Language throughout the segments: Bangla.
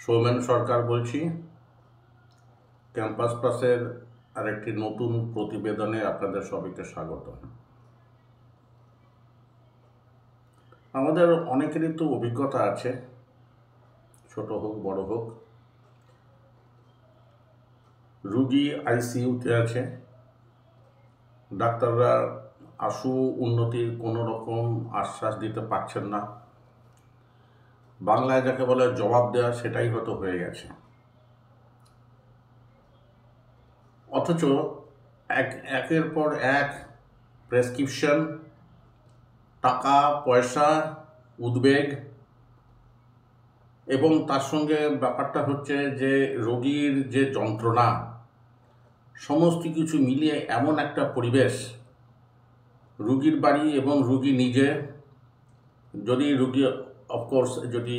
সৌমেন সরকার বলছি। ক্যাম্পাস প্লাসের আরেকটি নতুন প্রতিবেদনে আপনাদের সবাইকে স্বাগত। আমাদের অনেকেরই তো অভিজ্ঞতা আছে, ছোট হোক বড় হোক। রুগী আইসিইউতে আছে, ডাক্তাররা আশু উন্নতির কোনো রকম আশ্বাস দিতে পারছেন না। বাংলায় যাকে বলে জবাব দেওয়া, সেটাই হয়তো হয়ে গেছে। অথচ একের পর এক প্রেসক্রিপশন, টাকা পয়সা, উদ্বেগ, এবং তার সঙ্গে ব্যাপারটা হচ্ছে যে রোগীর যে যন্ত্রণা, সমস্ত কিছু মিলিয়ে এমন একটা পরিবেশ, রুগীর বাড়ি এবং রুগী নিজে, যদি রুগী অফকোর্স যদি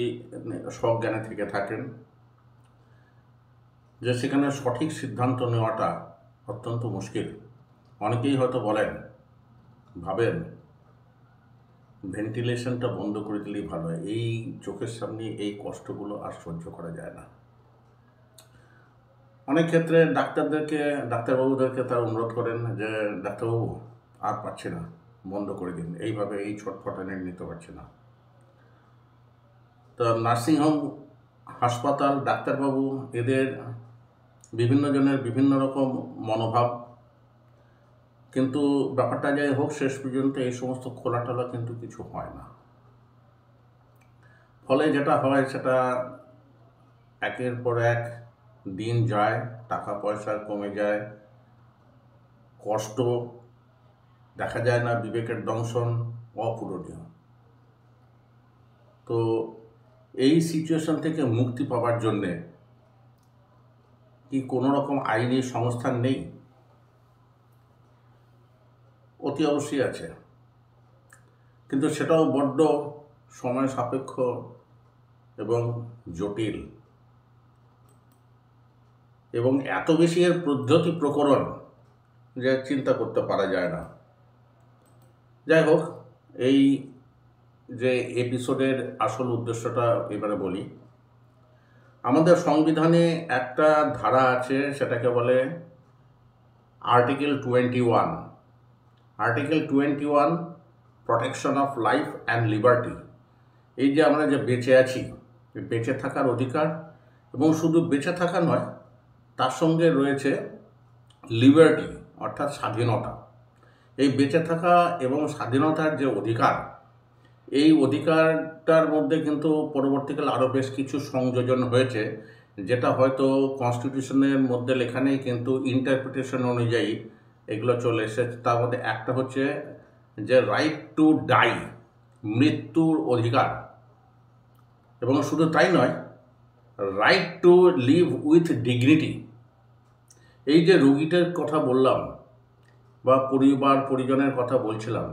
সজ্ঞানে থেকে থাকেন, যে সেখানে সঠিক সিদ্ধান্ত নেওয়াটা অত্যন্ত মুশকিল। অনেকেই হয়তো ভাবেন ভেন্টিলেশনটা বন্ধ করে দিলেই ভালো হয়। এই চোখের সামনে এই কষ্টগুলো আর সহ্য করা যায় না। অনেক ক্ষেত্রে ডাক্তারবাবুদেরকে তারা অনুরোধ করেন যে ডাক্তারবাবু আর পাচ্ছি না, বন্ধ করে দিন, এইভাবে এই ছটফটানি নিতে পারছি না। তো নার্সিংহোম, হাসপাতাল, ডাক্তারবাবু, এদের বিভিন্ন জনের বিভিন্ন রকম মনোভাব, কিন্তু ব্যাপারটা যাই হোক, শেষ পর্যন্ত এই সমস্ত খোলাটালা কিন্তু কিছু হয় না। ফলে যেটা হয় সেটা একের পর এক দিন যায়, টাকা পয়সা কমে যায়, কষ্ট, দেখা যায় না বিবেকের দংশন, অপূরণীয়। তো এই সিচুয়েশন থেকে মুক্তি পাওয়ার জন্যে কি কোনো রকম আইনি সংস্থান নেই? অতি অবশ্যই আছে, কিন্তু সেটাও বড্ড সময় সাপেক্ষ এবং জটিল, এবং এত বেশি এর পদ্ধতি প্রকরণ যে চিন্তা করতে পারা যায় না। যাই হোক, এই যে এপিসোডের আসল উদ্দেশ্যটা এবারে বলি। আমাদের সংবিধানে একটা ধারা আছে, সেটাকে বলে article 21। Article 21, protection of life and liberty. এই যে আমরা যে বেঁচে আছি, বেঁচে থাকার অধিকার, এবং শুধু বেঁচে থাকা নয়, তার সঙ্গে রয়েছে লিবার্টি, অর্থাৎ স্বাধীনতা। এই বেঁচে থাকা এবং স্বাধীনতার যে অধিকার, এই অধিকারটার মধ্যে কিন্তু পরবর্তীকালে আরও বেশ কিছু সংযোজন হয়েছে, যেটা হয়তো কনস্টিটিউশনের মধ্যে লেখা নেই, কিন্তু ইন্টারপ্রিটেশন অনুযায়ী এগুলো চলে এসেছে। তার মধ্যে একটা হচ্ছে যে রাইট টু ডাই, মৃত্যুর অধিকার, এবং শুধু তাই নয়, right to live with dignity. এই যে রোগীটার কথা বললাম বা পরিবার পরিজনের কথা বলছিলাম,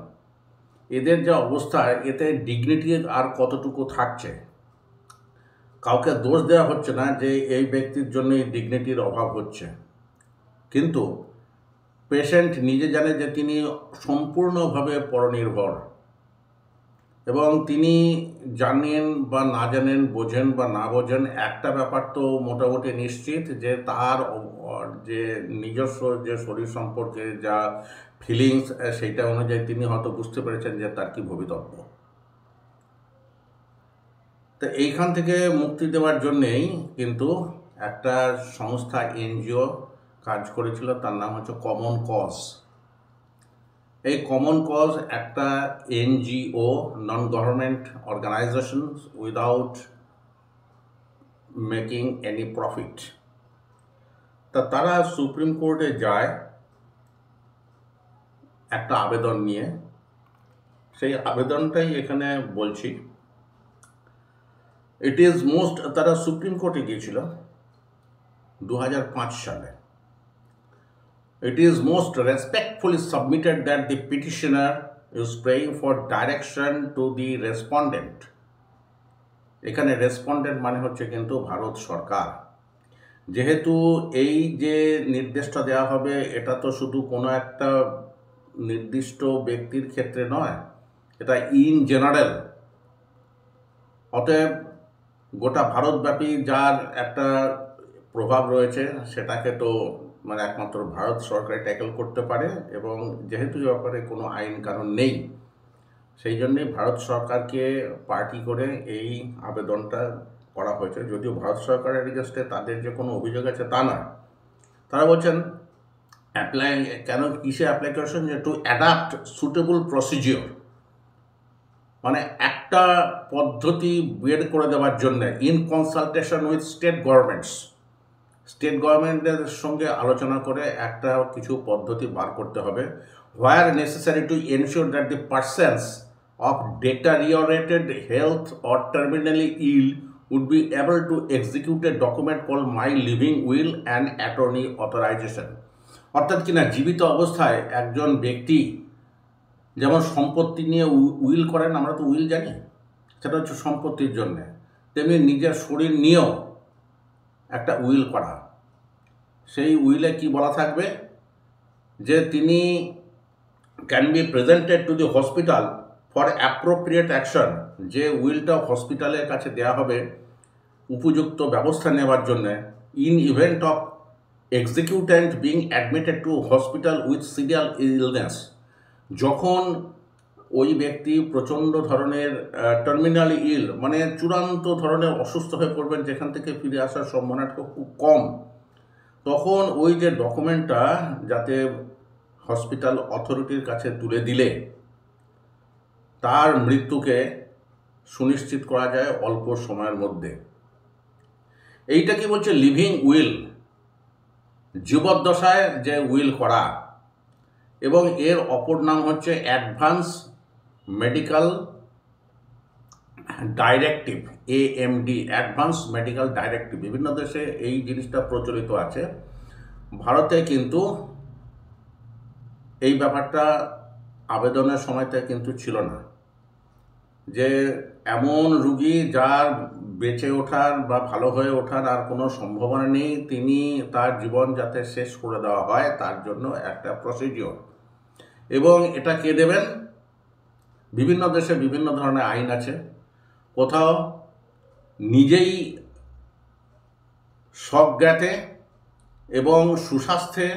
এদের যা অবস্থা, এতে ডিগনিটি আর কতটুকু থাকছে? কাউকে দোষ দেওয়া হচ্ছে না যে এই ব্যক্তির জন্য এই ডিগনিটির অভাব হচ্ছে, কিন্তু পেশেন্ট নিজে জানে যে তিনি সম্পূর্ণভাবে পরনির্ভর, এবং তিনি জানেন বা না জানেন, বোঝেন বা না বোঝেন, একটা ব্যাপার তো মোটামুটি নিশ্চিত, যে তার যে নিজস্ব যে শরীর সম্পর্কে যা ফিলিংস, সেইটা অনুযায়ী তিনি হয়তো বুঝতে পেরেছেন যে তার কি ভবিতব্য। তো এইখান থেকে মুক্তি দেওয়ার জন্যেই কিন্তু একটা সংস্থা, এনজিও কাজ করেছিল, তার নাম হচ্ছে কমন কজ। এই কমন কজ একটা NGO, non government organisation, without making any profit. তা তারা সুপ্রিম কোর্টে যায় একটা আবেদন নিয়ে। সেই আবেদনটাই এখানে বলছি। তারা সুপ্রিম কোর্টে গিয়েছিল 2005 সালে। It is most respectfully submitted that the petitioner is praying for direction to the respondent. এখানে রেসপন্ডেন্ট মানে হচ্ছে কিন্তু ভারত সরকার। যেহেতু এই যে নির্দেশটা দেওয়া হবে, এটা তো শুধু কোনো একটা নির্দিষ্ট ব্যক্তির ক্ষেত্রে নয়, এটা ইন জেনারেল। অতএব গোটা ভারতব্যাপী যার একটা প্রভাব রয়েছে সেটাকে তো মানে একমাত্র ভারত সরকার ট্যাকেল করতে পারে, এবং যেহেতু এ ব্যাপারে কোনো আইন কানুন নেই, সেই জন্যে ভারত সরকারকে পার্টি করে এই আবেদনটা করা হয়েছে। যদিও ভারত সরকারের এগেনস্টে তাদের যে কোনো অভিযোগ আছে তা নয়, তারা বলছেন অ্যাপ্লাই কেন কিসে অ্যাপ্লিকেশন, যে টু অ্যাডাপ্ট সুটেবল প্রসিজিওর, মানে একটা পদ্ধতি বের করে দেওয়ার জন্য ইন কনসালটেশন উইথ স্টেট গভর্নমেন্টের সঙ্গে আলোচনা করে একটা কিছু পদ্ধতি বার করতে হবে। Where necessary to ensure that the persons of deteriorated health or terminally ill would be able to execute a document called my living will and attorney authorization। অর্থাৎ কিনা জীবিত অবস্থায় একজন ব্যক্তি যেমন সম্পত্তি নিয়ে উইল করেন, আমরা তো উইল জানি, সেটা হচ্ছে সম্পত্তির জন্যে, তেমনি নিজের শরীর নিয়েও একটা উইল করা। সেই উইলে কি বলা থাকবে, যে তিনি can be presented to the hospital for appropriate action, যে উইলটা হসপিটালের কাছে দেওয়া হবে উপযুক্ত ব্যবস্থা নেওয়ার জন্যে, in event of executant being admitted to hospital with serial illness, যখন ওই ব্যক্তি প্রচণ্ড ধরনের টার্মিনালি ইল, মানে চূড়ান্ত ধরনের অসুস্থ হয়ে পড়বেন, যেখান থেকে ফিরে আসার সম্ভাবনাটা খুব কম, তখন ওই যে ডকুমেন্টটা যাতে হসপিটাল অথরিটির কাছে তুলে দিলে তার মৃত্যুকে সুনিশ্চিত করা যায় অল্প সময়ের মধ্যে। এইটা কি বলছে লিভিং উইল, জীবদ্দশায় যে উইল করা, এবং এর অপর নাম হচ্ছে advance medical directive, AMD, advance medical directive. বিভিন্ন দেশে এই জিনিসটা প্রচলিত আছে, ভারতে কিন্তু এই ব্যাপারটা আবেদনের সময়তে কিন্তু ছিল না, যে এমন রুগী যার বেঁচে ওঠার বা ভালো হয়ে ওঠার আর কোনো সম্ভাবনা নেই, তিনি তার জীবন যাতে শেষ করে দেওয়া হয় তার জন্য একটা প্রসিডিওর। এবং এটা কে দেবেন, বিভিন্ন দেশে বিভিন্ন ধরনের আইন আছে, কোথাও নিজেই সজ্ঞাতে এবং সুস্বাস্থ্যে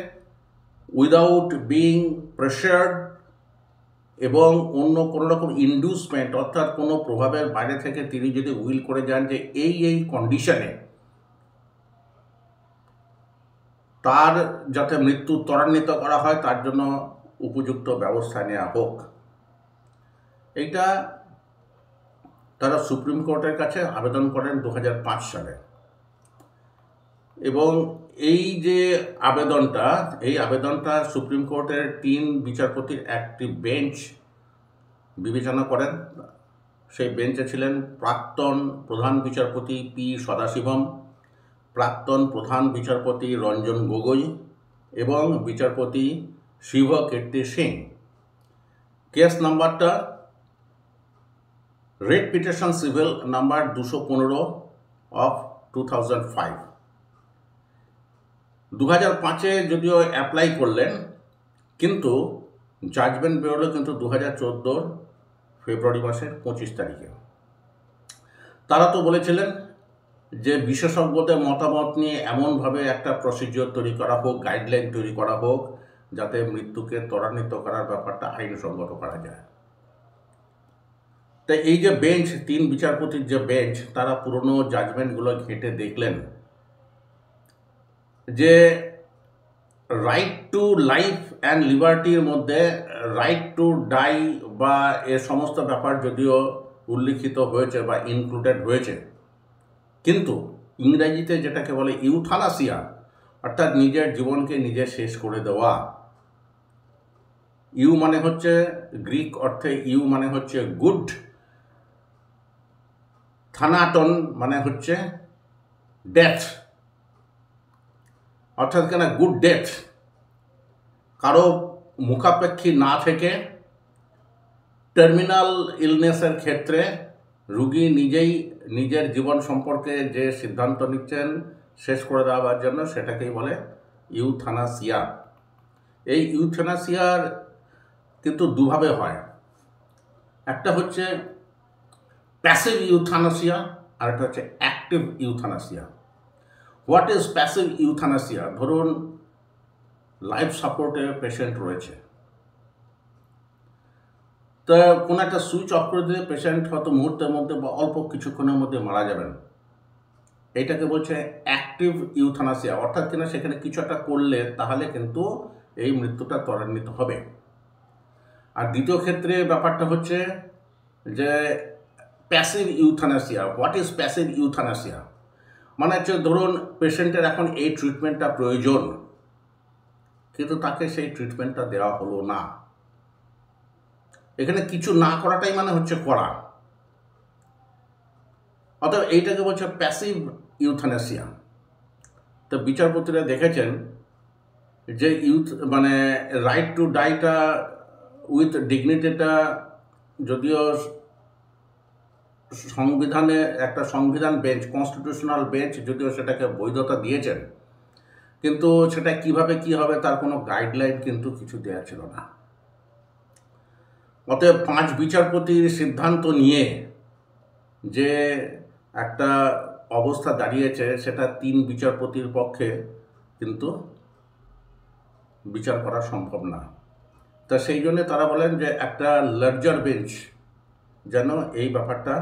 উইদাউট বিং প্রেশার্ড এবং অন্য কোনো রকম ইনডিউসমেন্ট, অর্থাৎ কোনো প্রভাবের বাইরে থেকে তিনি যদি উইল করে যান যে এই কন্ডিশনে তার যাতে মৃত্যু ত্বরান্বিত করা হয় তার জন্য উপযুক্ত ব্যবস্থা নেওয়া হোক, এইটা তারা সুপ্রিম কোর্টের কাছে আবেদন করেন 2005 সালে। এবং এই যে আবেদনটা সুপ্রিম কোর্টের 3 বিচারপতির একটি বেঞ্চ বিবেচনা করেন। সেই বেঞ্চে ছিলেন প্রাক্তন প্রধান বিচারপতি P. সদাশিবম, প্রাক্তন প্রধান বিচারপতি রঞ্জন গগৈ এবং বিচারপতি শিভ কীর্তি সিং। কেস নাম্বারটা red petition civil number 215 of 2005। 2005-এ যদিও অ্যাপ্লাই করলেন, কিন্তু জাজমেন্ট বেরোলো কিন্তু 2014 ফেব্রুয়ারি মাসের 25 তারিখে। তারা তো বলেছিলেন যে বিশেষজ্ঞদের মতামত নিয়ে এমনভাবে একটা প্রসিডিওর তৈরি করা হোক, গাইডলাইন তৈরি করা হোক, যাতে মৃত্যুকে ত্বরান্বিত করার ব্যাপারটা আইনসঙ্গত করা যায়। তাই এই যে বেঞ্চ, 3 বিচারপতির যে বেঞ্চ, তারা পুরনো জাজমেন্টগুলো ঘেঁটে দেখলেন যে রাইট টু লাইফ অ্যান্ড লিবার্টির মধ্যে রাইট টু ডাই বা এ সমস্ত ব্যাপার যদিও উল্লিখিত হয়েছে বা ইনক্লুডেড হয়েছে, কিন্তু ইংরেজিতে যেটাকে বলে ইউথানাসিয়া, অর্থাৎ নিজের জীবনকে নিজে শেষ করে দেওয়া। ইউ মানে হচ্ছে গ্রিক অর্থে ইউ মানে হচ্ছে গুড, থানাটন মানে হচ্ছে ডেথ, অর্থাৎ কেন গুড ডেথ, কারো মুখাপেক্ষী না থেকে টার্মিনাল ইলনেসের ক্ষেত্রে রুগী নিজেই নিজের জীবন সম্পর্কে যে সিদ্ধান্ত নিচ্ছেন শেষ করে দেওয়ার জন্য, সেটাকেই বলে ইউথানাসিয়া। এই ইউথানাসিয়ার কিন্তু দুভাবে হয়, একটা হচ্ছে প্যাসিভ ইউথানাসিয়া আর একটা হচ্ছে active euthanasia. What is passive euthanasia? ধরুন লাইফ সাপোর্টে পেশেন্ট রয়েছে, তা কোনো একটা সুইচ অফ করে দিলে পেশেন্ট হয়তো মুহূর্তের মধ্যে বা অল্প কিছুক্ষণের মধ্যে মারা যাবেন। এইটাকে বলছে অ্যাক্টিভ ইউথানাসিয়া, অর্থাৎ কিনা সেখানে কিছু একটা করলে তাহলে কিন্তু এই মৃত্যুটা ত্বরান্বিত হবে। আর দ্বিতীয় ক্ষেত্রে ব্যাপারটা হচ্ছে যে passive euthanasia. What is passive euthanasia? মানে হচ্ছে ধরুন পেশেন্টের এখন এই ট্রিটমেন্টটা প্রয়োজন, কিন্তু তাকে সেই ট্রিটমেন্টটা দেওয়া হলো না। এখানে কিছু না করাটাই মানে হচ্ছে করা, অর্থাৎ এইটাকে বলছে প্যাসিভ ইউথানাসিয়া। তো বিচারপতিরা দেখেছেন যে মানে রাইট টু ডাইটা উইথ ডিগনিটিটা যদিও সংবিধানে একটা সংবিধান বেঞ্চ, কনস্টিটিউশনাল বেঞ্চ যদিও সেটাকে বৈধতা দিয়েছেন, কিন্তু সেটা কিভাবে কি হবে তার কোনো গাইডলাইন কিন্তু কিছু দেওয়া ছিল না। অতএব 5 বিচারপতির সিদ্ধান্ত নিয়ে যে একটা অবস্থা দাঁড়িয়েছে সেটা 3 বিচারপতির পক্ষে কিন্তু বিচার করা সম্ভব না। তা সেই জন্য তারা বলেন যে একটা লার্জার বেঞ্চ যেন এই ব্যাপারটা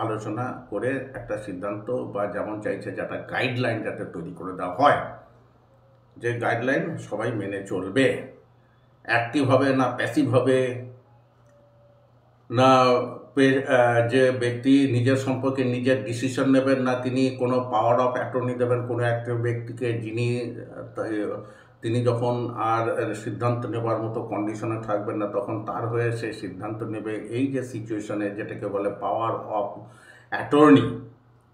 আলোচনা করে একটা সিদ্ধান্ত বা যেমন চাইছে যে একটা গাইডলাইন যাতে তৈরি করে দেওয়া হয়, যে গাইডলাইন সবাই মেনে চলবে। অ্যাক্টিভ হবে না প্যাসিভ হবে না, যে ব্যক্তি নিজের সম্পর্কে নিজের ডিসিশন নেবেন না, তিনি কোনো পাওয়ার অফ অ্যাটর্নি দেবেন কোনো একটা ব্যক্তিকে যিনি তিনি যখন আর সিদ্ধান্ত নেবার মতো কন্ডিশনে থাকবেন না তখন তার হয়ে সে সিদ্ধান্ত নেবে। এই যে সিচুয়েশনে যেটাকে বলে power of attorney,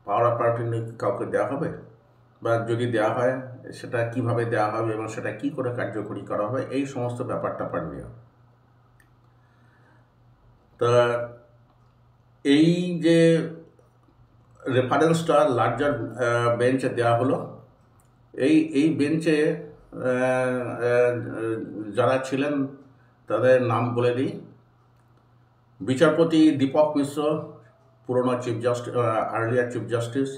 power of attorney কাউকে দেওয়া হবে, বা যদি দেওয়া হয় সেটা কিভাবে দেওয়া হবে এবং সেটা কি করে কার্যকরী করা হবে, এই সমস্ত ব্যাপারটা নিয়ে। তা এই যে রেফারেন্সটা লার্জার বেঞ্চে দেওয়া হলো, এই বেঞ্চে যারা ছিলেন তাদের নাম বলে দিই। বিচারপতি দীপক মিশ্র, পুরনো chief justice, earlier chief justice.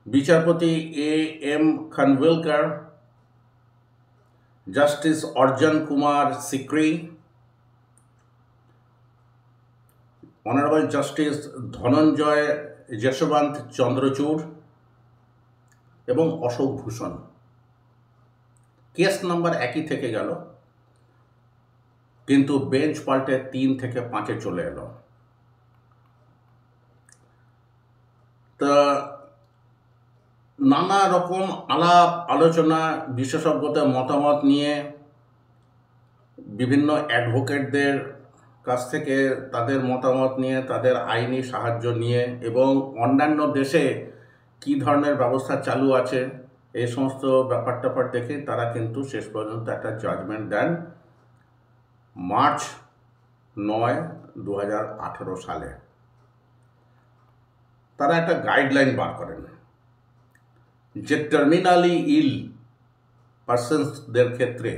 বিচারপতি A.M. খানভিলকার, জাস্টিস অর্জন কুমার সিক্রি, অনারেবল জাস্টিস ধনঞ্জয় যশবন্ত চন্দ্রচূড় এবং অশোক ভূষণ। কেস নাম্বার একই থেকে গেল, কিন্তু বেঞ্চ পাল্টে 3 থেকে 5-এ চলে এলো। তা নানা রকম আলাপ আলোচনা, বিশেষজ্ঞদের মতামত নিয়ে, বিভিন্ন অ্যাডভোকেটদের কাছ থেকে তাদের মতামত নিয়ে, তাদের আইনি সাহায্য নিয়ে এবং অন্যান্য দেশে কী ধরনের ব্যবস্থা চালু আছে এই সমস্ত ব্যাপার দেখে তারা কিন্তু শেষ পর্যন্ত একটা জাজমেন্ট দেন মার্চ 9, 2018 সালে। তারা একটা গাইডলাইন বার করেন যে টার্মিনালি ইল পার্সনসদের ক্ষেত্রে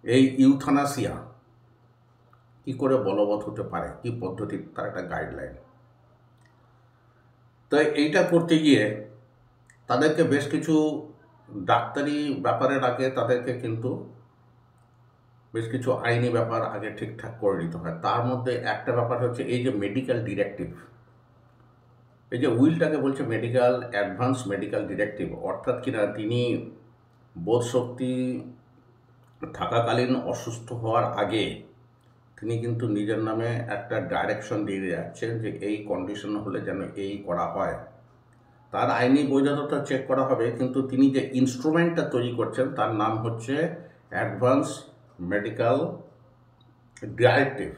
এই ইউথানাসিয়া কি করে বলবৎ হতে পারে, কি পদ্ধতি, তার একটা গাইডলাইন। তাই এইটা করতে গিয়ে তাদেরকে বেশ কিছু ডাক্তারি ব্যাপারের আগে তাদেরকে কিন্তু বেশ কিছু আইনি ব্যাপার আগে ঠিকঠাক করে নিতে হয়। তার মধ্যে একটা ব্যাপার হচ্ছে এই যে মেডিকেল ডিরেক্টিভ, এই যে উইলটাকে বলছে মেডিকেল অ্যাডভান্স মেডিকেল ডিরেক্টিভ, অর্থাৎ কিনা তিনি বোধশক্তি থাকাকালীন অসুস্থ হওয়ার আগে তিনি কিন্তু নিজের নামে একটা ডাইরেকশন দিয়ে যাচ্ছেন যে এই কন্ডিশন হলে যেন এই করা হয়। তার আইনি বৈধতা চেক করা হবে, কিন্তু তিনি যে ইনস্ট্রুমেন্টটা তৈরি করছেন তার নাম হচ্ছে অ্যাডভান্স মেডিকেল ডাইরেক্টিভ।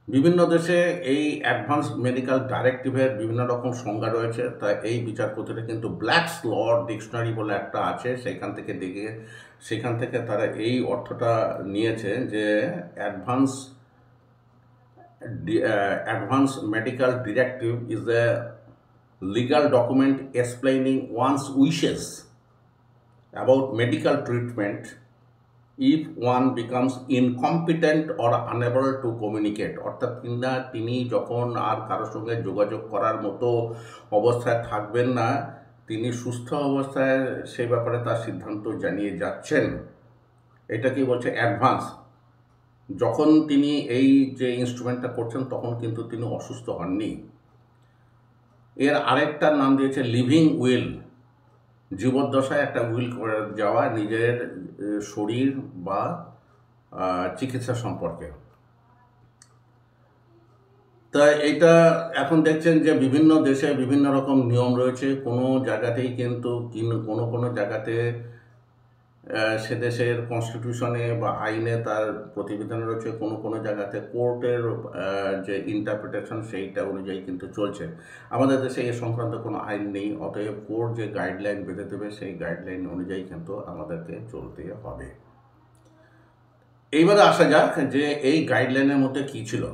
বিভিন্ন দেশে এই অ্যাডভান্স মেডিকেল ডাইরেক্টিভের বিভিন্ন রকম সংজ্ঞা রয়েছে। তাই এই বিচারপতিরা কিন্তু ব্ল্যাকস ল ডিকশনারি বলে একটা আছে, সেখান থেকে তারা এই অর্থটা নিয়েছে যে advance medical directive is a legal document explaining one's wishes about medical treatment if one becomes incompetent or unable to communicate, অর্থাৎ কিনা তিনি যখন আর কারোর সঙ্গে যোগাযোগ করার মতো অবস্থায় থাকবেন না, তিনি সুস্থ অবস্থায় সেই ব্যাপারে তার সিদ্ধান্ত জানিয়ে যাচ্ছেন। এটা কি বলছে অ্যাডভান্স। যখন তিনি এই যে ইনস্ট্রুমেন্টটা করছেন তখন কিন্তু তিনি অসুস্থ হননি। এর আরেকটার নাম দিয়েছে লিভিং উইল, জীবদ্দশায় একটা উইল করে যাওয়া নিজের শরীর বা চিকিৎসা সম্পর্কে। তা এটা এখন দেখছেন যে বিভিন্ন দেশে বিভিন্ন রকম নিয়ম রয়েছে। কোনো জায়গাতেই কিন্তু কোনো কোনো জায়গাতে সে দেশের কনস্টিটিউশনে বা আইনে তার প্রতিবিধান রয়েছে, কোনো কোনো জায়গাতে কোর্টের যে ইন্টারপ্রিটেশন সেইটা অনুযায়ী কিন্তু চলছে। আমাদের দেশে এ সংক্রান্ত কোনো আইন নেই, অতএব কোর্ট যে গাইডলাইন বেঁধে দেবে সেই গাইডলাইন অনুযায়ী কিন্তু আমাদেরকে চলতে হবে। এইবারে আসা যাক যে এই গাইডলাইনের মধ্যে কী ছিল।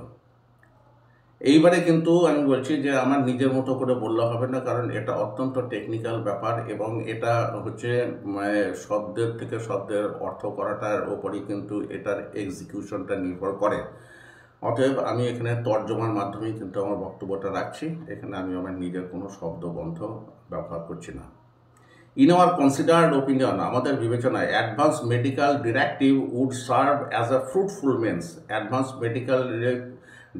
এইবারে কিন্তু আমি বলছি যে আমার নিজের মতো করে বললে হবে না, কারণ এটা অত্যন্ত টেকনিক্যাল ব্যাপার এবং এটা হচ্ছে শব্দের থেকে শব্দের অর্থ করাটার ওপরই কিন্তু এটার এক্সিকিউশনটা নির্ভর করে। অতএব আমি এখানে তর্জমার মাধ্যমেই কিন্তু আমার বক্তব্যটা রাখছি, এখানে আমি আমার নিজের কোনো শব্দবন্ধ ব্যবহার করছি না। ইন আওয়ার কনসিডার্ড ওপিনিয়ন, আমাদের বিবেচনায় advance medical directive would serve as a fruitful means. Advance medical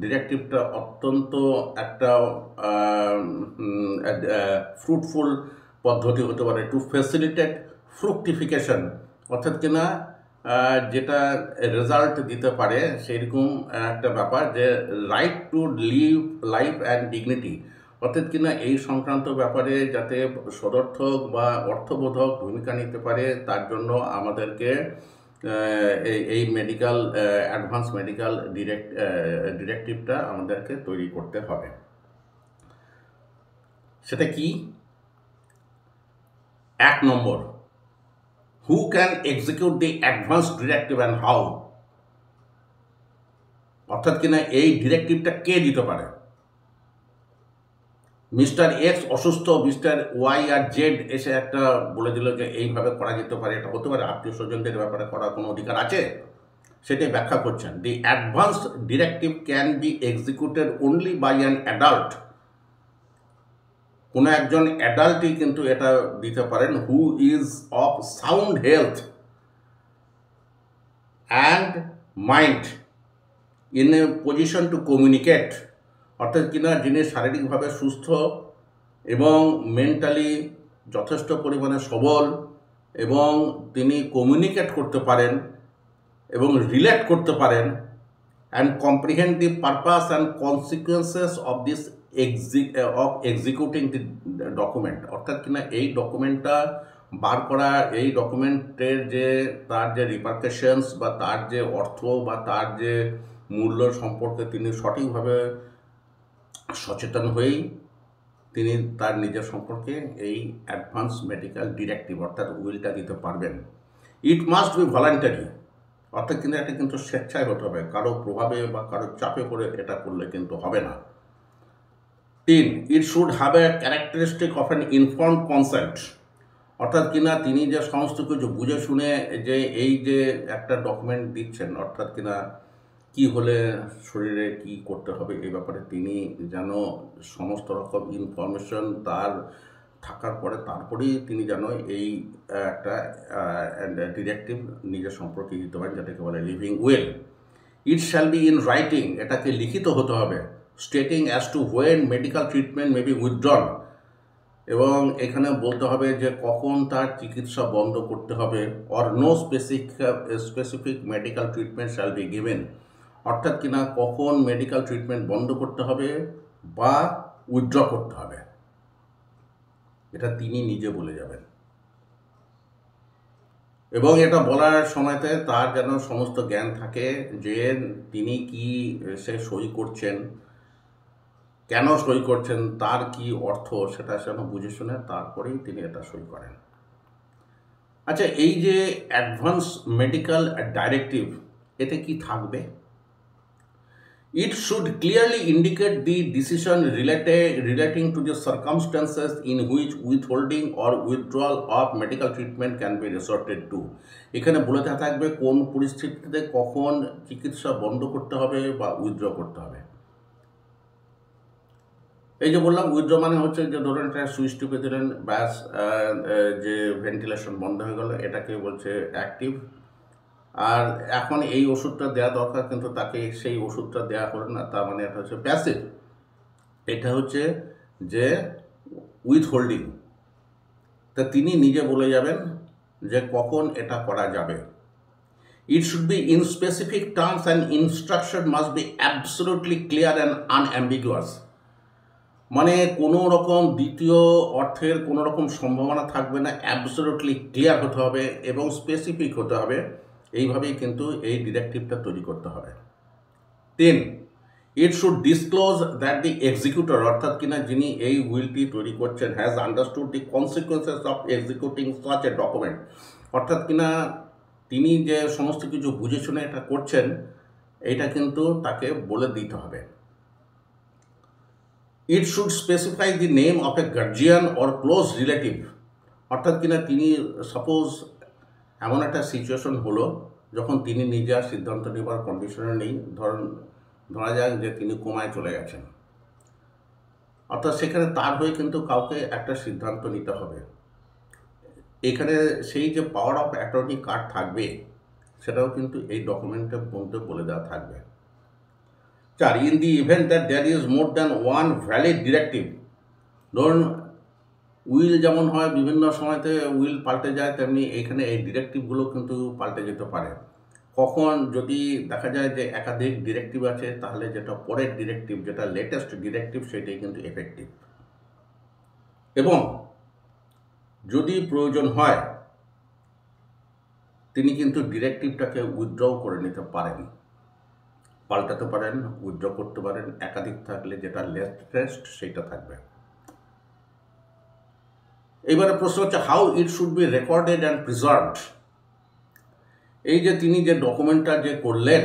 ডিরেক্টিভটা অত্যন্ত একটা ফ্রুটফুল পদ্ধতি হতে পারে টু ফ্যাসিলিটেট ফ্রুকটিফিকেশন, অর্থাৎ কিনা যেটা রেজাল্ট দিতে পারে সেইরকম একটা ব্যাপার, যে right to live life and dignity, অর্থাৎ কিনা এই সংক্রান্ত ব্যাপারে যাতে সদর্থক বা অর্থবোধক ভূমিকা নিতে পারে তার জন্য আমাদেরকে এই মেডিকেল অ্যাডভান্স মেডিকেল ডিরেক্টিভটা আমাদেরকে তৈরি করতে হবে। সেটা কি? 1 number, who can execute the advance directive and how, অর্থাৎ কিনা এই ডিরেক্টিভটা কে দিতে পারে। মিস্টার এক্স অসুস্থ, মিস্টার ওয়াই আর জেড এসে একটা বলে দিল যে এইভাবে করা যেতে পারে, এটা হতে পারে, আত্মীয় স্বজনদের ব্যাপারে করার কোনো অধিকার আছে, সেটাই ব্যাখ্যা করছেন। The advance directive can be executed only by an adult, কোনো একজন অ্যাডাল্টই কিন্তু এটা দিতে পারেন, who is of sound health and mind in a position to communicate, অর্থাৎ কিনা যিনি শারীরিকভাবে সুস্থ এবং মেন্টালি যথেষ্ট পরিমাণে সবল এবং তিনি কমিউনিকেট করতে পারেন এবং রিলেট করতে পারেন, and comprehend the purpose and consequences of this executing the document, অর্থাৎ কিনা এই ডকুমেন্টটা বার করা, এই ডকুমেন্টের যে তার যে রিপারকেশনস বা তার যে অর্থ বা তার যে মূল্য সম্পর্কে তিনি সঠিকভাবে সচেতন হয়েই তিনি তার নিজের সম্পর্কে এই অ্যাডভান্স মেডিকেল ডিরেক্টিভ অর্থাৎ উইলটা দিতে পারবেন। ইট মাস্ট বি ভলান্টারি, অর্থাৎ কিন্তু এটা কিন্তু স্বেচ্ছায় হতে হবে, কারো প্রভাবে বা কারো চাপে পড়ে এটা করলে কিন্তু হবে না। 3, it should have a characteristic of an informed consent, অর্থাৎ কিনা তিনি যে সমস্ত কিছু বুঝে শুনে যে এই যে একটা ডকুমেন্ট দিচ্ছেন, অর্থাৎ কিনা কি হলে শরীরে কি করতে হবে এই ব্যাপারে তিনি যেন সমস্ত রকম ইনফরমেশন তার থাকার পরে তারপরেই তিনি যেন এই একটা ডিরেক্টিভ নিজের সম্পর্কে দিতে পারেন, যেটাকে বলে living will. It shall be in writing, এটাকে লিখিত হতে হবে, stating as to when medical treatment may be withdrawn, এবং এখানে বলতে হবে যে কখন তার চিকিৎসা বন্ধ করতে হবে, or no specific medical treatment shall be given, অর্থাৎ কিনা কখন মেডিকেল ট্রিটমেন্ট বন্ধ করতে হবে বা উইথড্র করতে হবে, এটা তিনি নিজে বলে যাবেন। এবং এটা বলার সময়তে তার যেন সমস্ত জ্ঞান থাকে যে তিনি কি সে সই করছেন, কেন সই করছেন, তার কি অর্থ, সেটা যেন বুঝে শুনে তারপরেই তিনি এটা সই করেন। আচ্ছা, এই যে অ্যাডভান্স মেডিকেল ডাইরেক্টিভ, এতে কি থাকবে? It should clearly indicate the decision relating to the circumstances in which withholding or withdrawal of medical treatment can be resorted to. এখানে বলে থাকবে কোন পরিস্থিতিতে কখন চিকিৎসা বন্ধ করতে হবে বা উইথড্র করতে হবে। এই যে বললাম উইথড্র মানে হচ্ছে যে ধরুন একটা সুইচ টিপে দিলেন, ব্যাস যে ভেন্টিলেশন বন্ধ হয়ে গেল, এটাকে বলছে অ্যাক্টিভ। আর এখন এই ওষুধটা দেওয়া দরকার, কিন্তু তাকে সেই ওষুধটা দেওয়া হলো না, তার মানে এটা হচ্ছে প্যাসিভ। এটা হচ্ছে যে উইথহোল্ডিং। তা তিনি নিজে বলে যাবেন যে কখন এটা করা যাবে। It should be in specific terms and instruction must be absolutely clear and unambiguous. মানে কোনো রকম দ্বিতীয় অর্থের কোনো রকম সম্ভাবনা থাকবে না, অ্যাবসোলুটলি ক্লিয়ার হতে হবে এবং স্পেসিফিক হতে হবে। এইভাবেই কিন্তু এই ডিরেক্টিভটা তৈরি করতে হবে। 10. It should disclose that the executor, অর্থাৎ কিনা যিনি এই উইলটি তৈরি করছেন, has understood the consequences of executing such a document, অর্থাৎ কিনা তিনি যে সমস্ত কিছু বুঝে শুনে এটা করছেন, এটা কিন্তু তাকে বলে দিতে হবে। It should specify the name of A guardian or close relative, অর্থাৎ কিনা তিনি সাপোজ এমন একটা সিচুয়েশন হলো যখন তিনি নিজে আর সিদ্ধান্ত নেবার কন্ডিশনে নেই, ধরা যাক যে তিনি কোমায় চলে গেছেন, অর্থাৎ সেখানে তার হয়ে কিন্তু কাউকে একটা সিদ্ধান্ত নিতে হবে। এখানে সেই যে পাওয়ার অফ অ্যাটর্নি কার্ড থাকবে, সেটাও কিন্তু এই ডকুমেন্টের মধ্যে বলে দেওয়া থাকবে। 4. In the event that there is more than one valid directive, ধরুন উইল যেমন হয় বিভিন্ন সময়তে উইল পাল্টে যায়, তেমনি এখানে এই ডিরেক্টিভগুলো কিন্তু পাল্টে যেতে পারে। কখন যদি দেখা যায় যে একাধিক ডিরেক্টিভ আছে, তাহলে যেটা পরের ডিরেক্টিভ, যেটা লেটেস্ট ডিরেক্টিভ, সেটাই কিন্তু এফেক্টিভ। এবং যদি প্রয়োজন হয় তিনি কিন্তু ডিরেক্টিভটাকে উইথড্র করে নিতে পারেন, পাল্টাতে পারেন, উইথড্র করতে পারেন। একাধিক থাকলে যেটা লেটেস্ট সেটা থাকবে। এবারে প্রশ্ন হচ্ছে how it should B recorded and preserved. এই যে তিনি যে ডকুমেন্টটা যে করলেন,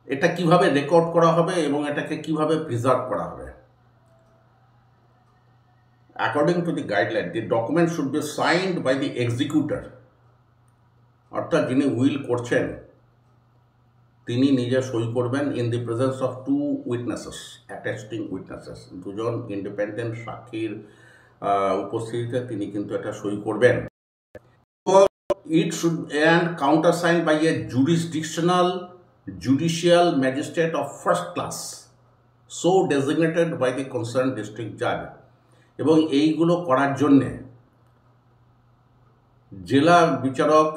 এটা কিভাবে রেকর্ড করা হবে এবং এটাকে কিভাবে প্রিজার্ভ করা হবে। According to the guideline, the document should be signed by the executor, অর্থাৎ যিনি উইল করছেন তিনি নিজে সই করবেন, in the presence of two witnesses, attesting witnesses, দুজন ইন্ডিপেন্ডেন্ট সাক্ষীর উপস্থিতিতে তিনি কিন্তু এটা সই করবেন। It should and countersigned by a judicial magistrate of first class, so designated by the concerned district judge. এবং এইগুলো করার জন্যে জেলা বিচারক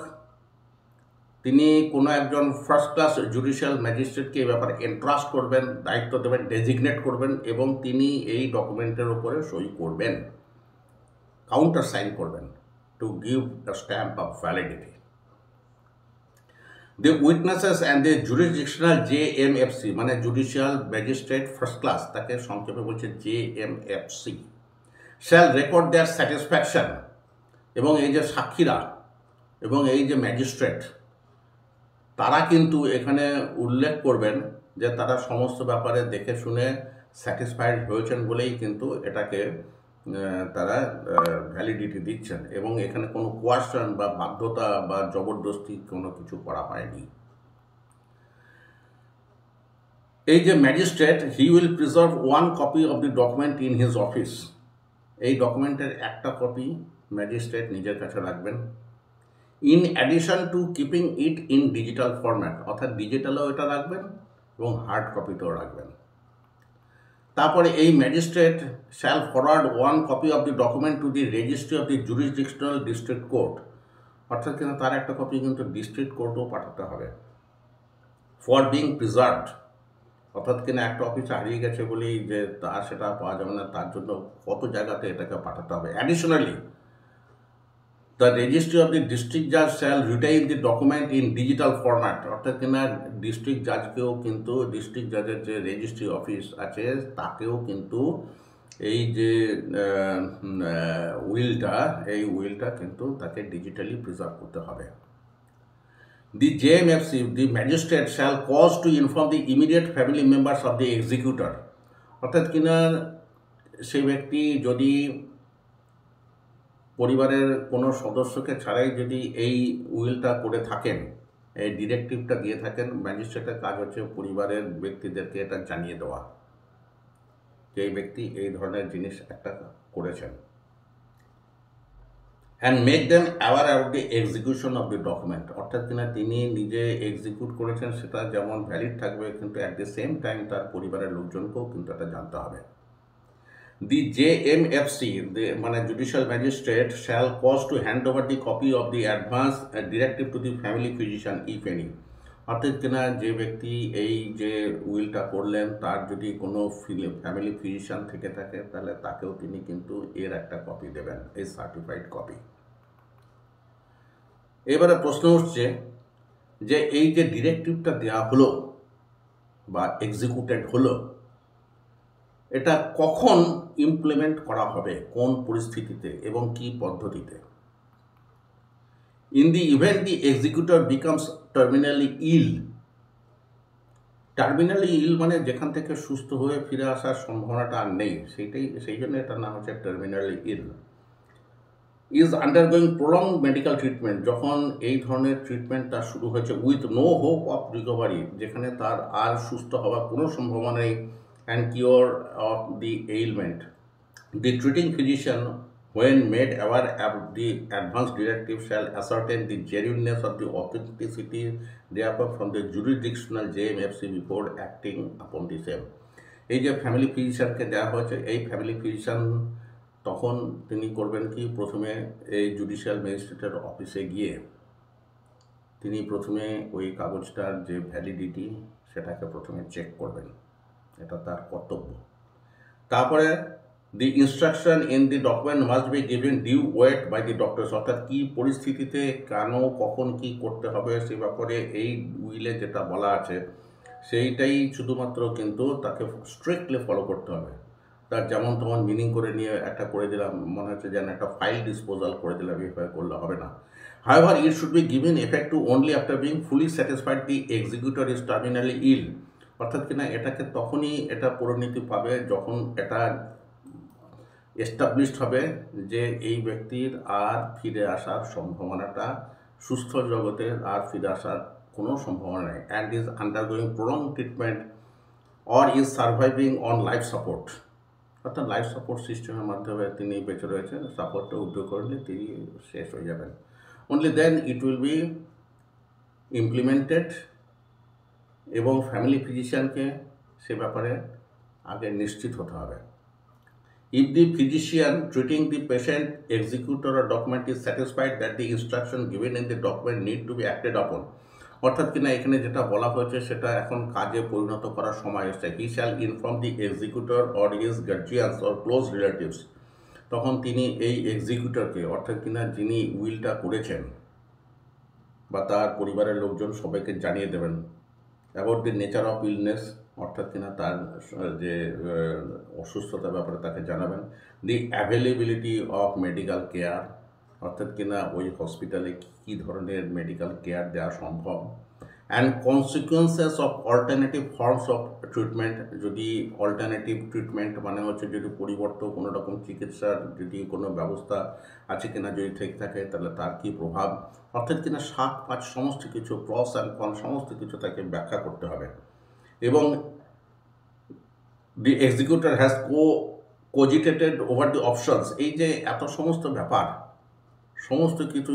তিনি কোনো একজন ফার্স্ট ক্লাস জুডিশিয়াল ম্যাজিস্ট্রেটকে এই ব্যাপারে এন্ট্রাস্ট করবেন, দায়িত্ব দেবেন, ডেজিগনেট করবেন, এবং তিনি এই ডকুমেন্টের উপরে সই করবেন, কাউন্টার সাইন করবেন, to give a stamp of validity. The witnesses and the jurisdictional JMFC, মানে জুডিশিয়াল ম্যাজিস্ট্রেট ফার্স্ট ক্লাস, তাকে সংক্ষেপে বলছে JMFC, shall record their satisfaction, এবং এই যে সাক্ষীরা এবং এই যে ম্যাজিস্ট্রেট, তারা কিন্তু এখানে উল্লেখ করবেন যে তারা সমস্ত ব্যাপারে দেখে শুনে স্যাটিসফাইড হয়েছেন বলেই কিন্তু এটাকে তারা ভ্যালিডিটি দিচ্ছেন, এবং এখানে কোনো কোয়াশন বা বাধ্যতা বা জবরদস্তি কোনো কিছু করা হয়নি। এই যে magistrate, he will preserve one copy of the document in his office, এই ডকুমেন্টের একটা কপি ম্যাজিস্ট্রেট নিজের কাছে রাখবেন, in addition to keeping it in digital format, অর্থাৎ ডিজিটালেও এটা রাখবেন এবং হার্ড কপিতেও রাখবেন। তারপরে এই magistrate shall forward one copy of the document to the registry of the jurisdictional district court, অর্থাৎ কিন্তু তার একটা কপি কিন্তু ডিস্ট্রিক্ট কোর্টেও পাঠাতে হবে, ফর বিং প্রিজার্ভড, অর্থাৎ কিনা একটা অফিসে হারিয়ে গেছে বলেই যে তার সেটা পাওয়া যাবে না, তার জন্য কত জায়গাতে এটাকে পাঠাতে হবে। Additionally the registry of the district জাজ shall retain the document in digital format, অর্থাৎ কিনা ডিস্ট্রিক্ট জাজকেও কিন্তু, ডিস্ট্রিক্ট জাজের যে রেজিস্ট্রি অফিস আছে তাকেও কিন্তু এই যে উইলটা, এই উইলটা কিন্তু তাকে ডিজিটালি প্রিজার্ভ করতে হবে। The JMFC, the magistrate shall cause to inform the immediate family members of the executor. অর্থাৎ কিনা সেই ব্যক্তি যদি পরিবারের কোনো সদস্যকে ছাড়াই যদি এই উইলটা করে থাকেন, এই ডিরেক্টিভটা দিয়ে থাকেন, ম্যাজিস্ট্রেটের কাজ হচ্ছে পরিবারের ব্যক্তিদেরকে এটা জানিয়ে দেওয়া যে এই ব্যক্তি এই ধরনের জিনিস একটা করেছেন, and make them aware about the execution of the document. অর্থাৎ কিনা তিনি নিজে এক্সিকিউট করেছেন সেটা যেমন ভ্যালিড থাকবে, কিন্তু অ্যাট দি সেম টাইম তার পরিবারের লোকজনকেও কিন্তু এটা জানতে হবে। The JMFC, মানে judicial magistrate, shall cause to hand over the copy of the advance directive to the family physician if any. অর্থাৎ কিনা যে ব্যক্তি এই যে উইলটা করলেন তার যদি কোনো ফ্যামিলি ফিজিশিয়ান থেকে থাকে তাহলে তাকেও তিনি কিন্তু এর একটা কপি দেবেন, এই সার্টিফাইড কপি। এবারে প্রশ্ন উঠছে যে এই যে ডিরেক্টিভটা দেওয়া হলো বা এক্সিকিউটেড হলো, এটা কখন ইমপ্লিমেন্ট করা হবে, কোন পরিস্থিতিতে এবং কি পদ্ধতিতে? In the event the executor becomes terminally ill. Terminally ill মানে যেখান থেকে সুস্থ হয়ে ফিরে আসার সম্ভাবনাটা আর নেই, সেই জন্য এটার নাম হচ্ছে terminally ill. Is undergoing prolong medical treatment, যখন এই ধরনের ট্রিটমেন্টটা শুরু হয়েছে, with no hope of recovery, যেখানে তার আর সুস্থ হওয়ার কোনো সম্ভাবনা নেই, and cure of the ailment. The treating physician, when made aware of the advance directive, shall ascertain the genuineness of the authenticity therefore from the jurisdictional JMFC before acting upon the same. এই যে ফ্যামিলি ফিজিশিয়ানকে দেওয়া হয়েছে, এই ফ্যামিলি ফিজিশিয়ান তখন তিনি করবেন কি, প্রথমে এই জুডিশিয়াল ম্যাজিস্ট্রেটের অফিসে গিয়ে তিনি প্রথমে ওই কাগজটার যে ভ্যালিডিটি সেটাকে প্রথমে চেক করবেন, এটা তার কর্তব্য। তারপরে the instruction in the document must be given due weight by the doctors, অর্থাৎ কী পরিস্থিতিতে কেন কখন কি করতে হবে সে ব্যাপারে এই উইলে যেটা বলা আছে সেইটাই শুধুমাত্র কিন্তু তাকে স্ট্রিক্টলি ফলো করতে হবে। তার যেমন তেমন মিনিং করে নিয়ে একটা করে দিলাম, মনে হচ্ছে যেন একটা ফাইল ডিসপোজাল করে দিলাম, এভাবে করলে হবে না। However, it should be given effect to only after being fully satisfied the executor is terminally ill. অর্থাৎ কিনা এটাকে তখনই এটা পরিণতি পাবে যখন এটা এস্টাবলিশড হবে যে এই ব্যক্তির আর ফিরে আসার সম্ভাবনাটা, সুস্থ জগতে আর ফিরে আসার কোনো সম্ভাবনা নেই, and is undergoing prolong treatment or is surviving on life support. অর্থাৎ লাইফ সাপোর্ট সিস্টেমের মাধ্যমে তিনি বেঁচে রয়েছেন, সাপোর্টটা উদ্যোগ করলে তিনি শেষ হয়ে যাবেন। Only then it will be implemented, এবং ফ্যামিলি ফিজিশিয়ানকে সে ব্যাপারে আগে নিশ্চিত হতে হবে। If the physician treating the patient, executor or document is satisfied that the instruction given in the document need to be acted upon, অর্থাৎ কিনা এখানে যেটা বলা হয়েছে সেটা এখন কাজে পরিণত করার সময় এসেছে, he shall inform the executor or his guardians or close relatives, তখন তিনি এই এক্সিকিউটরকে, অর্থাৎ কিনা যিনি উইলটা করেছেন বা তার পরিবারের লোকজন সবাইকে জানিয়ে দেবেন about the nature of illness, অর্থাৎ কিনা তার যে অসুস্থতার ব্যাপারে তাকে জানাবেন, দি অ্যাভেলেবিলিটি অফ মেডিকেল কেয়ার, অর্থাৎ কিনা ওই হসপিটালে কী ধরনের মেডিকেল কেয়ার দেওয়া সম্ভব, and consequences of alternative forms of treatment, যদি অল্টারনেটিভ ট্রিটমেন্ট মানে হচ্ছে যদি পরিবর্তন কোনো রকম চিকিৎসার যদি কোনো ব্যবস্থা আছে কিনা যদি ঠিক থাকে তাহলে তার কী প্রভাব, অর্থাৎ কিনা 7-5 সমস্ত কিছু প্রস অ্যান্ড কন সমস্ত কিছু তাকে ব্যাখ্যা করতে হবে। এবং the executor has cogitated over the options, এই যে এত সমস্ত ব্যাপার সমস্ত কিছু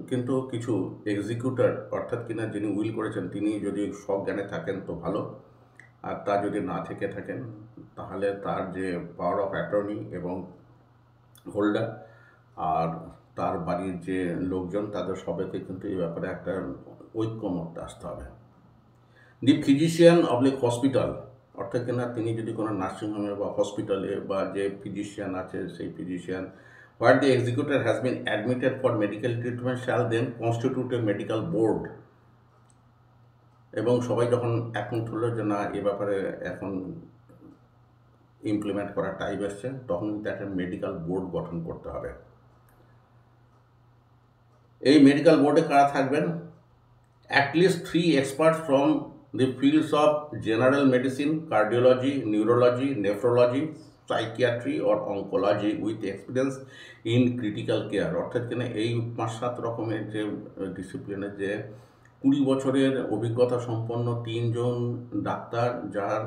কিন্তু কিছু এক্সিকিউটর, অর্থাৎ কিনা যিনি উইল করেছেন তিনি যদি সজ্ঞানে থাকেন তো ভালো, আর তা যদি না থেকে থাকেন তাহলে তার যে পাওয়ার অফ অ্যাটর্নি এবং হোল্ডার আর তার বাড়ির যে লোকজন তাদের সবাইকে কিন্তু এই ব্যাপারে একটা ঐক্যমত্যে আসতে হবে। দি ফিজিশিয়ান অবলিক হসপিটাল, অর্থাৎ কিনা তিনি যদি কোনো নার্সিংহোমে বা হসপিটালে বা যে ফিজিশিয়ান আছে সেই physician where the executor has been admitted for medical treatment shall then constitute a medical board, এবং সবাই যখন একমত হলো যে না এ ব্যাপারে এখন ইমপ্লিমেন্ট করার টাইম এসছে, তখন কিন্তু একটা মেডিকেল বোর্ড গঠন করতে হবে। এই মেডিকেল বোর্ডে কারা থাকবেন? at least 3 experts from the fields of general medicine, cardiology, neurology, nephrology, psychiatry or oncology with experience in critical care। অর্থাৎ কিনা এই 5-7 রকমের যে ডিসিপ্লিনের যে 20 বছরের অভিজ্ঞতা সম্পন্ন 3 জন ডাক্তার যার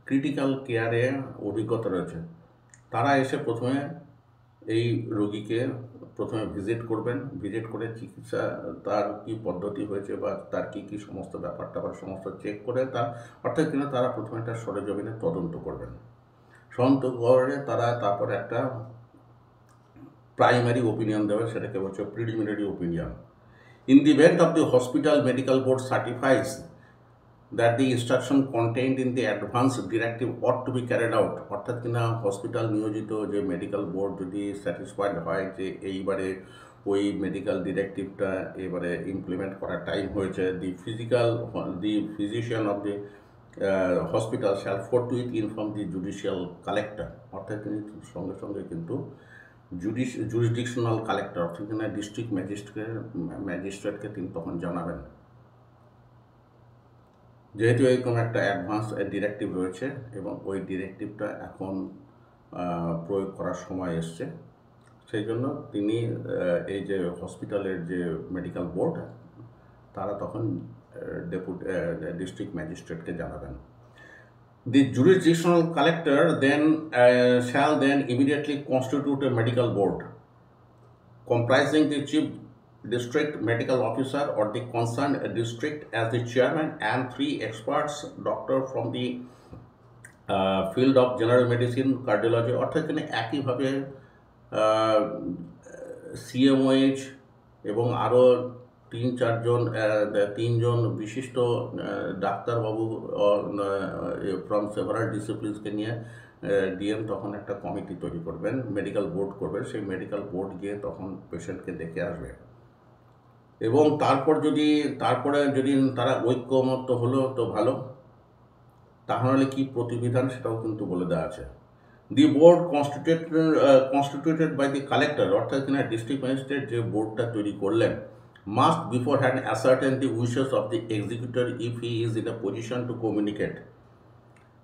ক্রিটিক্যাল কেয়ারে অভিজ্ঞতা রয়েছে, তারা এসে প্রথমে এই রোগীকে প্রথমে ভিজিট করবেন। ভিজিট করে চিকিৎসা তার কি পদ্ধতি হয়েছে বা তার কি সমস্ত ব্যাপারটা বা সমস্ত চেক করে তার অর্থাৎ কিনা তারা প্রথমে একটা সরেজমিনে তদন্ত করবেন। তদন্ত করে তারা তারপরে একটা প্রাইমারি ওপিনিয়ন দেবে, সেটাকে বলছে preliminary opinion. In the event of the hospital medical board certifies that the instruction contained in the advance directive ought to be carried out, অর্থাৎ কিনা হসপিটাল নিয়োজিত যে মেডিকেল বোর্ড যদি স্যাটিসফাইড হয় যে এইবারে ওই মেডিকেল ডিরেক্টিভটা এবারে ইমপ্লিমেন্ট করার টাইম হয়েছে, the physician of the hospital shall forthwith inform the judicial collector, অর্থাৎ তিনি সঙ্গে সঙ্গে কিন্তু জুরিসডিকশনাল কালেক্টর অর্থাৎ কিনা ডিস্ট্রিক্ট ম্যাজিস্ট্রেটকে তিনি তখন জানাবেন। যেহেতু এরকম একটা অ্যাডভান্স ডিরেক্টিভ রয়েছে এবং ওই ডিরেক্টিভটা এখন প্রয়োগ করার সময় এসছে, সেই জন্য তিনি এই যে হসপিটালের যে মেডিকেল বোর্ড তারা তখন ডিস্ট্রিক্ট ম্যাজিস্ট্রেটকে জানাবেন। The jurisdictional collector then shall then immediately constitute a medical board comprising the chief district medical officer or the concerned district as the chairman and 3 experts doctor from the field of general medicine, cardiology, অর্থাৎ এখানে একইভাবে CMOH এবং আরও 3 জন বিশিষ্ট ডাক্তারবাবু ফ্রম সেভারাল ডিসিপ্লিনসকে নিয়ে ডিএম তখন একটা কমিটি তৈরি করবেন, মেডিকেল বোর্ড করবে। সেই মেডিকেল বোর্ড গিয়ে তখন পেশেন্টকে দেখে আসবে এবং তারপরে যদি তারা ঐক্যমত্য হলো তো ভালো, তাহলে কি প্রতিবিধান সেটাও কিন্তু বলে দেওয়া আছে। The board constituted by the collector, অর্থাৎ কিনা ডিস্ট্রিক্ট ম্যাজিস্ট্রেট যে বোর্ডটা তৈরি করলেন, must beforehand ascertain the wishes of the executor if he is in a position to communicate,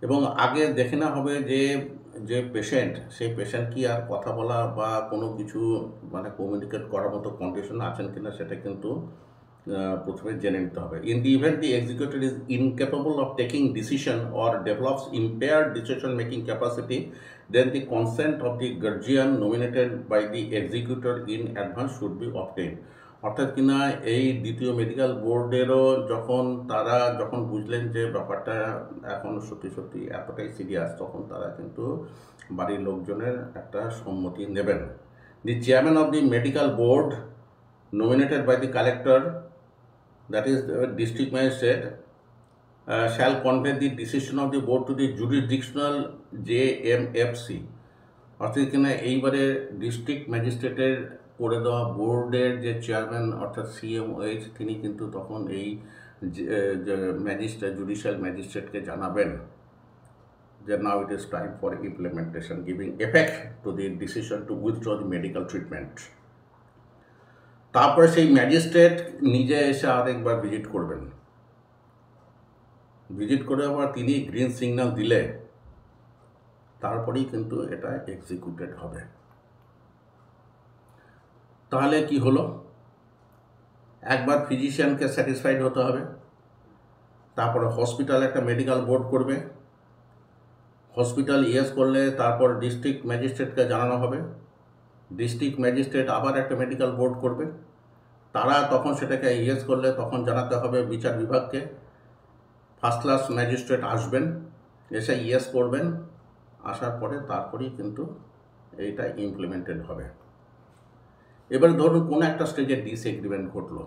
এবং আগে দেখে না হবে যে পেশেন্ট, সেই পেশেন্ট কি আর কথা বলা বা কোনো কিছু মানে কমিউনিকেট করার মতো কন্ডিশন আছেন কিনা সেটা কিন্তু প্রথমে জেনে নিতে হবে। In the event the executive is incapable of taking decision or develops impaired decision making capacity, then the consent of the guardian nominated by the executor in advance should be obtained. অর্থাৎ কিনা এই দ্বিতীয় মেডিকেল বোর্ডেরও যখন বুঝলেন যে ব্যাপারটা এখন সত্যি এতটাই সিরিয়াস, তখন তারা কিন্তু বাড়ির লোকজনের একটা সম্মতি নেবেন। দি chairman of the medical board nominated by the collector, that is district magistrate, shall convey the decision of the board to the jurisdictional JMFC, অর্থাৎ কিনা এইবারে ডিস্ট্রিক্ট ম্যাজিস্ট্রেটের করে দেওয়া বোর্ডের যে চেয়ারম্যান অর্থাৎ CMOH তিনি কিন্তু তখন এই জুডিশিয়াল ম্যাজিস্ট্রেটকে জানাবেন যে now it is time for implementation giving effect to the decision to withdraw the medical treatment. তারপরে সেই ম্যাজিস্ট্রেট নিজে এসে আরেকবার ভিজিট করবেন, ভিজিট করে আবার তিনি গ্রিন সিগন্যাল দিলে তারপরেই কিন্তু এটা এক্সিকিউটেড হবে। তাহলে কি হলো, একবার ফিজিশিয়ানকে স্যাটিসফাইড হতে হবে, তারপরে হসপিটাল একটা মেডিকেল বোর্ড করবে, হসপিটাল ইয়েস করলে তারপর ডিস্ট্রিক্ট ম্যাজিস্ট্রেটকে জানানো হবে, ডিস্ট্রিক্ট ম্যাজিস্ট্রেট আবার একটা মেডিকেল বোর্ড করবে, তারা তখন সেটাকে ইয়েস করলে তখন জানাতে হবে বিচার বিভাগকে, ফার্স্ট ক্লাস ম্যাজিস্ট্রেট আসবেন, এসে ইয়েস করবেন, আসার পরে তারপরেই কিন্তু এইটা ইমপ্লিমেন্টেড হবে। এবার ধরুন কোনো একটা স্টেজে ডিসএগ্রিমেন্ট ঘটলো,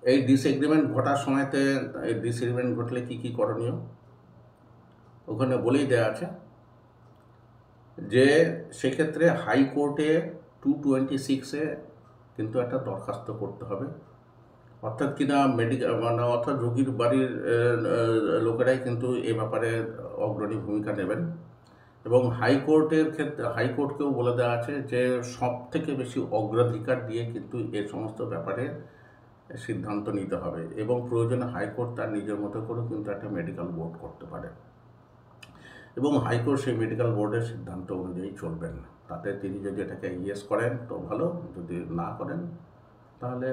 এই ডিসএগ্রিমেন্ট ঘটার সময়তে ডিসএগ্রিমেন্ট ঘটলে কি করণীয় ওখানে বলেই দেওয়া আছে যে সেক্ষেত্রে হাইকোর্টে 226-এ কিন্তু একটা দরখাস্ত করতে হবে, অর্থাৎ কিনা অর্থাৎ রোগীর বাড়ির লোকেরাই কিন্তু এ ব্যাপারে অগ্রণী ভূমিকা নেবেন এবং হাইকোর্টের ক্ষেত্রে হাইকোর্টকেও বলে দেওয়া আছে যে সব থেকে বেশি অগ্রাধিকার দিয়ে কিন্তু এ সমস্ত ব্যাপারে সিদ্ধান্ত নিতে হবে, এবং প্রয়োজনে হাইকোর্ট তার নিজের মতো করে কিন্তু একটা মেডিকেল বোর্ড করতে পারে, এবং হাইকোর্ট সেই মেডিকেল বোর্ডের সিদ্ধান্ত অনুযায়ী চলবেন। তাতে তিনি যদি এটাকে ইয়েস করেন তো ভালো, যদি না করেন তাহলে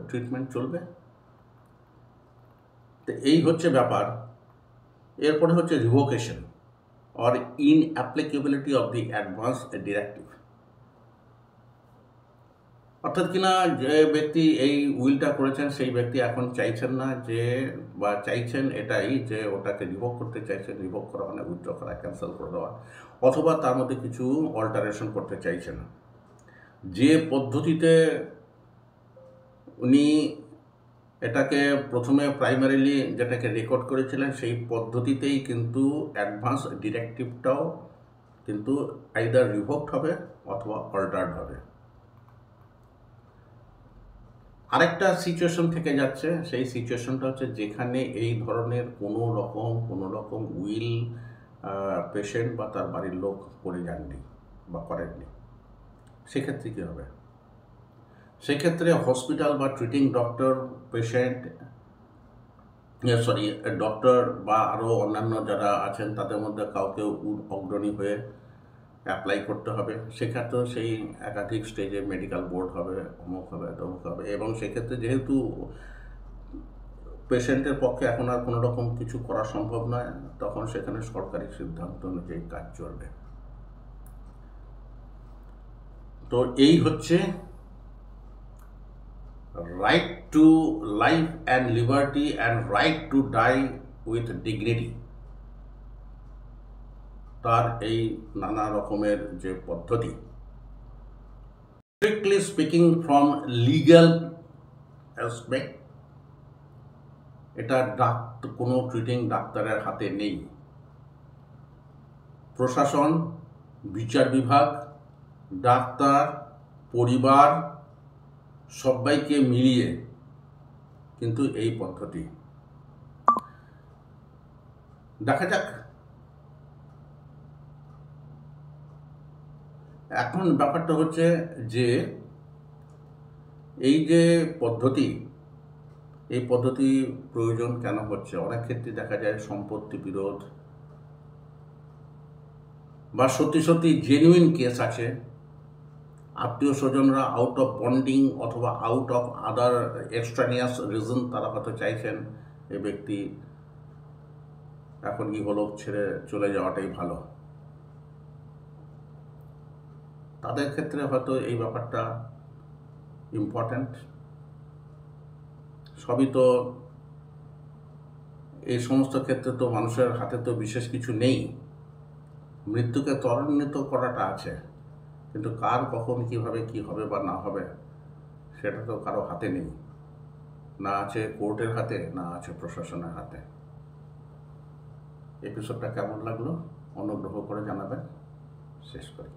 ট্রিটমেন্ট চলবে। তো এই হচ্ছে ব্যাপার। এরপরে হচ্ছে revocation or inapplicability of the advance directive. অর্থাৎ কিনা যে ব্যক্তি এই উইলটা করেছেন সেই ব্যক্তি এখন চাইছেন না যে, বা চাইছেন এটাই যে ওটাকে রিভোক করতে চাইছেন, রিভোক করা মানে উইথড্র করা, ক্যান্সেল করে দেওয়া, অথবা তার মধ্যে কিছু অল্টারেশন করতে চাইছেন। যে পদ্ধতিতে উনি এটাকে প্রথমে প্রাইমারিলি যেটাকে রেকর্ড করেছিলেন সেই পদ্ধতিতেই কিন্তু অ্যাডভান্স ডিরেক্টিভটাও কিন্তু আইদার রিভোকড হবে অথবা অল্টার্ড হবে। আরেকটা সিচুয়েশন থেকে যাচ্ছে, সেই সিচুয়েশনটা হচ্ছে যেখানে এই ধরনের কোনো রকম উইল পেশেন্ট বা তার বাড়ির লোক করে যাননি বা করেননি। সেক্ষেত্রে কী হবে? সেক্ষেত্রে হসপিটাল বা ট্রিটিং ডক্টর পেশেন্ট ডক্টর বা আরও অন্যান্য যারা আছেন তাদের মধ্যে কাউকে অগ্রণী হয়ে অ্যাপ্লাই করতে হবে। সেক্ষেত্রেও সেই একাধিক স্টেজে মেডিকেল বোর্ড হবে, অমুক হবে, তমুক হবে, এবং সেক্ষেত্রে যেহেতু পেশেন্টের পক্ষে এখন আর কোনো রকম কিছু করা সম্ভব নয়, তখন সেখানে সরকারি সিদ্ধান্ত অনুযায়ী কাজ চলবে। তো এই হচ্ছে right to life and liberty and right to die with dignity, তার এই নানা রকমের যে পদ্ধতি। Strictly speaking from legal aspect, এটা কোনো ট্রিটিং ডাক্তারের হাতে নেই। প্রশাসন, বিচার বিভাগ, ডাক্তার, পরিবার সবাইকে মিলিয়ে কিন্তু এই পদ্ধতি। দেখা যাক। এখন ব্যাপারটা হচ্ছে যে এই যে পদ্ধতি, এই পদ্ধতি প্রয়োজন কেন হচ্ছে? অনেক ক্ষেত্রে দেখা যায় সম্পত্তি বিরোধ বা সত্যি জেনুইন কেস আছে, আত্মীয় স্বজনরা আউট অফ বন্ডিং অথবা আউট অফ আদার এক্সট্রানিয়াস রিজন তারা হয়তো চাইছেন এই ব্যক্তি এখন ইহলোক ছেড়ে চলে যাওয়াটাই ভালো। তাদের ক্ষেত্রে হয়তো এই ব্যাপারটা ইম্পর্ট্যান্ট। সবই তো এই সমস্ত ক্ষেত্রে তো মানুষের হাতে তো বিশেষ কিছু নেই। মৃত্যুকে ত্বরান্বিত করাটা আছে, কিন্তু কার কখন কিভাবে কি হবে বা না হবে সেটা তো কারো হাতে নেই, না আছে কোর্টের হাতে, না আছে প্রশাসনের হাতে। এপিসোডটা কেমন লাগলো অনুগ্রহ করে জানাবেন। শেষ করি।